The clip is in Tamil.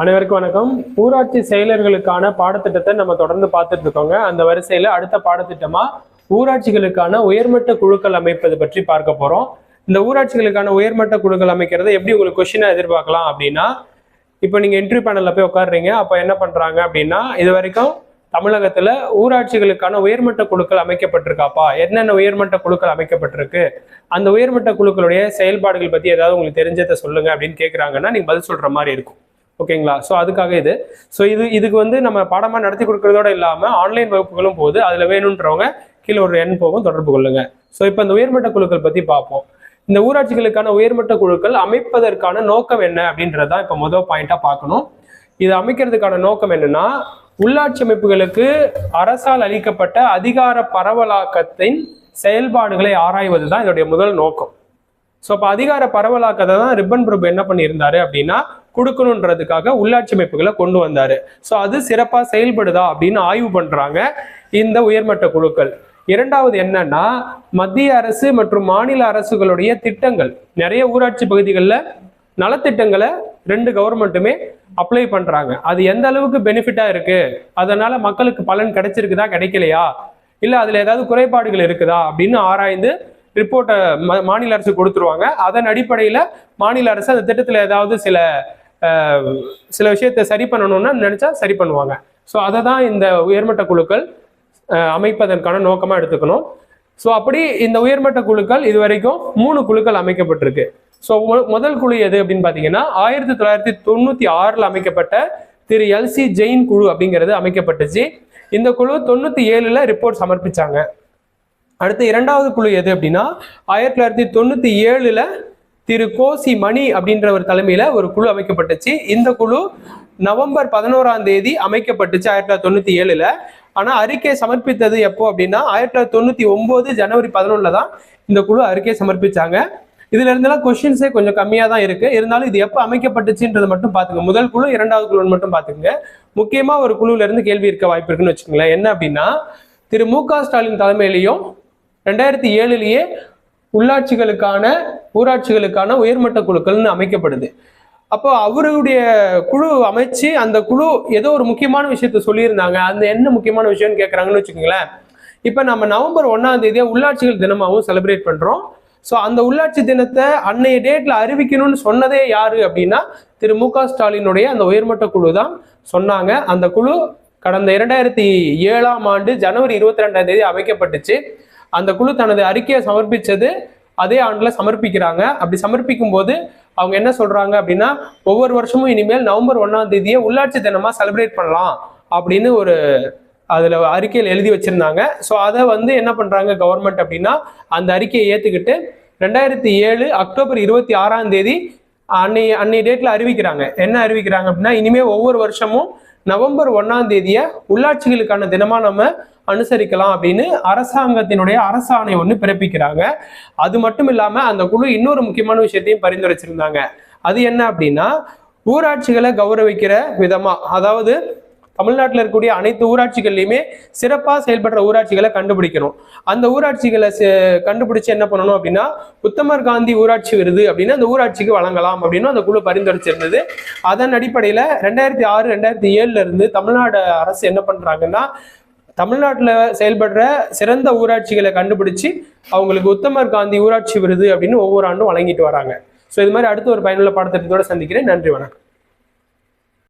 அனைவருக்கும் வணக்கம். ஊராட்சி செயலர்களுக்கான பாடத்திட்டத்தை நம்ம தொடர்ந்து பார்த்துட்டு இருக்கோங்க. அந்த வரிசையில அடுத்த பாடத்திட்டமா ஊராட்சிகளுக்கான உயர்மட்ட குழுக்கள் அமைப்பது பற்றி பார்க்க போறோம். இந்த ஊராட்சிகளுக்கான உயர்மட்ட குழுக்கள் அமைக்கிறத எப்படி உங்களுக்கு கொஸ்டினை எதிர்பார்க்கலாம் அப்படின்னா, இப்போ நீங்க இன்டர்வியூ பேனல்ல போய் உட்காடுறீங்க. அப்ப என்ன பண்றாங்க அப்படின்னா, இது வரைக்கும் தமிழகத்துல ஊராட்சிகளுக்கான உயர்மட்ட குழுக்கள் அமைக்கப்பட்டிருக்காப்பா, என்னென்ன உயர்மட்ட குழுக்கள் அமைக்கப்பட்டிருக்கு, அந்த உயர்மட்ட குழுக்களுடைய செயல்பாடுகள் பத்தி ஏதாவது உங்களுக்கு தெரிஞ்சதை சொல்லுங்க அப்படின்னு கேட்குறாங்கன்னா நீங்க பதில் சொல்ற மாதிரி இருக்கும். ஓகேங்களா? ஸோ அதுக்காக இதுக்கு வந்து நம்ம பாடமா நடத்தி கொடுக்கறதோட இல்லாம ஆன்லைன் வகுப்புகளும் போது அதுல வேணுன்றவங்க கீழே ஒரு எண் போகும், தொடர்பு கொள்ளுங்க. ஸோ இப்போ இந்த உயர்மட்ட குழுக்கள் பத்தி பார்ப்போம். இந்த ஊராட்சிகளுக்கான உயர்மட்ட குழுக்கள் அமைப்பதற்கான நோக்கம் என்ன அப்படின்றதான் இப்போ முதல் பாயிண்டா பார்க்கணும். இது அமைக்கிறதுக்கான நோக்கம் என்னன்னா, உள்ளாட்சி அமைப்புகளுக்கு அரசால் அளிக்கப்பட்ட அதிகார பரவலாக்கத்தின் செயல்பாடுகளை ஆராய்வது தான் இதோடைய முதல் நோக்கம். ஸோ அப்போ அதிகார பரவலாக்கத்தை தான் ரிப்பன் பிரபு என்ன பண்ணியிருந்தாரு அப்படின்னா, கொடுக்கணுன்றதுக்காக உள்ளாட்சி அமைப்புகளை கொண்டு வந்தாரு. ஸோ அது சிறப்பாக செயல்படுதா அப்படின்னு ஆய்வு பண்றாங்க இந்த உயர்மட்ட குழுக்கள். இரண்டாவது என்னன்னா, மத்திய அரசு மற்றும் மாநில அரசுகளுடைய திட்டங்கள், நிறைய ஊராட்சி பகுதிகளில் நலத்திட்டங்களை ரெண்டு கவர்மெண்ட்டுமே அப்ளை பண்றாங்க. அது எந்த அளவுக்கு பெனிஃபிட்டா இருக்கு, அதனால மக்களுக்கு பலன் கிடைச்சிருக்குதா கிடைக்கலையா, இல்லை அதுல ஏதாவது குறைபாடுகள் இருக்குதா அப்படின்னு ஆராய்ந்து ரிப்போர்ட்டை மாநில அரசு கொடுத்துருவாங்க. அதன் அடிப்படையில மாநில அரசு அந்த திட்டத்தில் ஏதாவது சில விஷயத்தை சரி பண்ணணும்னா நினைச்சா சரி பண்ணுவாங்க. ஸோ அதை தான் இந்த உயர்மட்ட குழுக்கள் அமைப்பதற்கான நோக்கமா எடுத்துக்கணும். ஸோ அப்படி இந்த உயர்மட்ட குழுக்கள் இது வரைக்கும் 3 குழுக்கள் அமைக்கப்பட்டிருக்கு. ஸோ முதல் குழு எது அப்படின்னு பார்த்தீங்கன்னா, 1996 அமைக்கப்பட்ட திரு எல்சி ஜெயின் குழு அப்படிங்கிறது அமைக்கப்பட்டுச்சு. இந்த குழு 97 ரிப்போர்ட் சமர்ப்பிச்சாங்க. அடுத்து இரண்டாவது குழு எது அப்படின்னா, 1997 திரு கோசி மணி அப்படின்றவர் தலைமையில ஒரு குழு அமைக்கப்பட்டுச்சு. இந்த குழு நவம்பர் 11 அமைக்கப்பட்டுச்சு 1997. ஆனா அறிக்கை சமர்ப்பித்தது எப்போ அப்படின்னா, 1999 ஜனவரி 11 தான் இந்த குழு அறிக்கை சமர்ப்பிச்சாங்க. இதுல இருந்தெல்லாம் கொஸ்டின்ஸே கொஞ்சம் கம்மியா தான் இருக்கு. இருந்தாலும் இது எப்போ அமைக்கப்பட்டுச்சுன்றது மட்டும் பாத்துங்க. முதல் குழு இரண்டாவது குழுன்னு மட்டும் பாத்துக்கங்க. முக்கியமா ஒரு குழுல இருந்து கேள்வி இருக்க வாய்ப்பு இருக்குன்னு வச்சுக்கோங்களேன். என்ன அப்படின்னா, திரு மு.க. ஸ்டாலின் தலைமையிலையும் 2007 ஊராட்சிகளுக்கான உயர்மட்ட குழுக்கள்னு அமைக்கப்படுது. அப்போ அவருடைய குழு அமைச்சு அந்த குழு ஏதோ ஒரு முக்கியமான விஷயத்த சொல்லியிருந்தாங்க. அந்த என்ன முக்கியமான விஷயம்னு கேட்கறாங்கன்னு வச்சுக்கோங்களேன். இப்ப நம்ம நவம்பர் 1 உள்ளாட்சிகள் தினமாகவும் செலிப்ரேட் பண்றோம். ஸோ அந்த உள்ளாட்சி தினத்தை அன்னைய டேட்ல அறிவிக்கணும்னு சொன்னதே யாரு அப்படின்னா, திரு மு.க. ஸ்டாலினுடைய அந்த உயர்மட்ட குழு தான் சொன்னாங்க. அந்த குழு கடந்த 2007 ஜனவரி 22 அமைக்கப்பட்டுச்சு. அந்த குழு தனது அறிக்கையை சமர்ப்பிச்சது அதே ஆண்டுல சமர்ப்பிக்கிறாங்க. அப்படி சமர்ப்பிக்கும் போது அவங்க என்ன சொல்றாங்க அப்படின்னா, ஒவ்வொரு வருஷமும் இனிமேல் நவம்பர் 1 உள்ளாட்சி தினமா செலிப்ரேட் பண்ணலாம் அப்படின்னு ஒரு அதுல அறிக்கையில் எழுதி வச்சிருந்தாங்க. ஸோ அதை வந்து என்ன பண்றாங்க கவர்மெண்ட் அப்படின்னா, அந்த அறிக்கையை ஏத்துக்கிட்டு 2007 அக்டோபர் 26 அன்னைய டேட்ல அறிவிக்கிறாங்க. என்ன அறிவிக்கிறாங்க அப்படின்னா, இனிமே ஒவ்வொரு வருஷமும் நவம்பர் 1 உள்ளாட்சிகளுக்கான தினமா நம்ம அனுசரிக்கலாம் அப்படின்னு அரசாங்கத்தினுடைய அரசாணை ஒன்று பிறப்பிக்கிறாங்க. அது மட்டும் இல்லாம அந்த குழு இன்னொரு முக்கியமான விஷயத்தையும் பரிந்துரைச்சிருந்தாங்க. அது என்ன அப்படின்னா, ஊராட்சிகளை கௌரவிக்கிற விதமா, அதாவது தமிழ்நாட்டில் இருக்கக்கூடிய அனைத்து ஊராட்சிகள்லையுமே சிறப்பாக செயல்படுற ஊராட்சிகளை கண்டுபிடிக்கணும். அந்த ஊராட்சிகளை கண்டுபிடிச்சு என்ன பண்ணணும் அப்படின்னா, உத்தமர் காந்தி ஊராட்சி விருது அப்படின்னு அந்த ஊராட்சிக்கு வழங்கலாம் அப்படின்னு அந்த குழு பரிந்துரைச்சிருந்தது. அதன் அடிப்படையில் 2006 2007 இருந்து தமிழ்நாடு அரசு என்ன பண்றாங்கன்னா, தமிழ்நாட்டில் செயல்படுற சிறந்த ஊராட்சிகளை கண்டுபிடிச்சு அவங்களுக்கு உத்தமர் காந்தி ஊராட்சி விருது அப்படின்னு ஒவ்வொரு ஆண்டும் வழங்கிட்டு வராங்க. ஸோ இது மாதிரி அடுத்த ஒரு பயனுள்ள பாடத்திட்டத்தோட சந்திக்கிறேன். நன்றி, வணக்கம்.